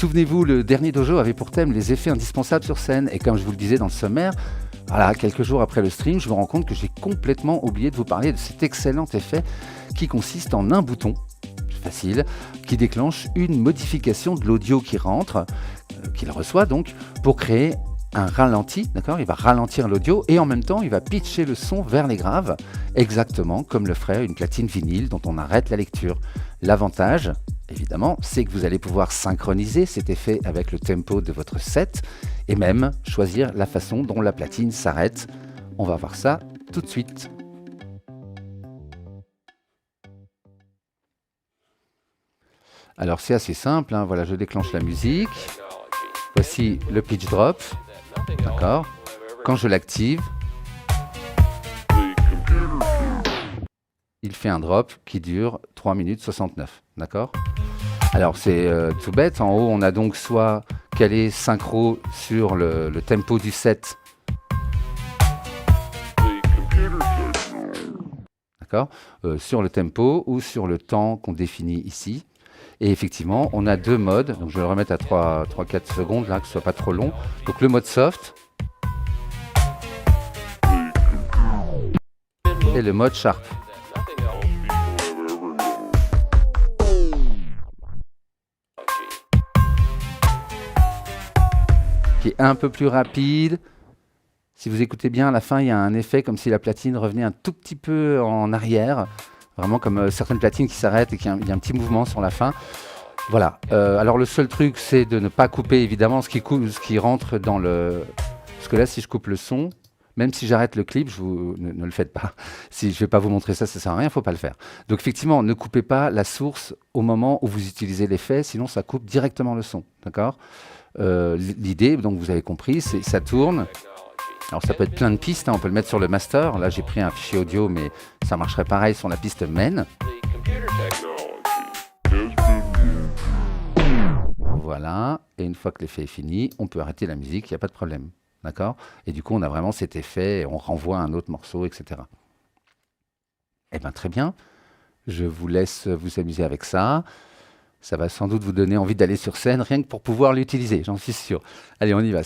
Souvenez-vous, le dernier dojo avait pour thème les effets indispensables sur scène. Et comme je vous le disais dans le sommaire, voilà, quelques jours après le stream, je me rends compte que j'ai complètement oublié de vous parler de cet excellent effet qui consiste en un bouton, facile, qui déclenche une modification de l'audio qui rentre, qu'il reçoit donc, pour créer un ralenti, d'accord? Il va ralentir l'audio et en même temps, il va pitcher le son vers les graves, exactement comme le ferait une platine vinyle dont on arrête la lecture. L'avantage, évidemment, c'est que vous allez pouvoir synchroniser cet effet avec le tempo de votre set et même choisir la façon dont la platine s'arrête. On va voir ça tout de suite. Alors c'est assez simple, hein. Voilà, je déclenche la musique. Voici le pitch drop, d'accord. Quand je l'active, il fait un drop qui dure 3 minutes 69, d'accord. Alors c'est tout bête, en haut on a donc soit calé synchro sur le tempo du set, d'accord, sur le tempo ou sur le temps qu'on définit ici. Et effectivement, on a deux modes, donc je vais le remettre à 3-4 secondes, là, que ce soit pas trop long. Donc le mode soft et le mode sharp. Qui est un peu plus rapide. Si vous écoutez bien, à la fin, il y a un effet comme si la platine revenait un tout petit peu en arrière. Vraiment comme certaines platines qui s'arrêtent et qu'il y a un petit mouvement sur la fin. Voilà. Alors le seul truc, c'est de ne pas couper évidemment ce qui rentre dans le... Parce que là, si je coupe le son, même si j'arrête le clip, ne le faites pas. Si je ne vais pas vous montrer ça, ça ne sert à rien, il ne faut pas le faire. Donc effectivement, ne coupez pas la source au moment où vous utilisez l'effet, sinon ça coupe directement le son. D'accord ? L'idée, donc vous avez compris, c'est ça tourne. Alors ça peut être plein de pistes, hein, on peut le mettre sur le master. Là j'ai pris un fichier audio, mais ça marcherait pareil sur la piste main. Voilà, et une fois que l'effet est fini, on peut arrêter la musique, il n'y a pas de problème. D'accord? Et du coup on a vraiment cet effet, on renvoie à un autre morceau, etc. Eh bien très bien, je vous laisse vous amuser avec ça. Ça va sans doute vous donner envie d'aller sur scène, rien que pour pouvoir l'utiliser, j'en suis sûr. Allez, on y va.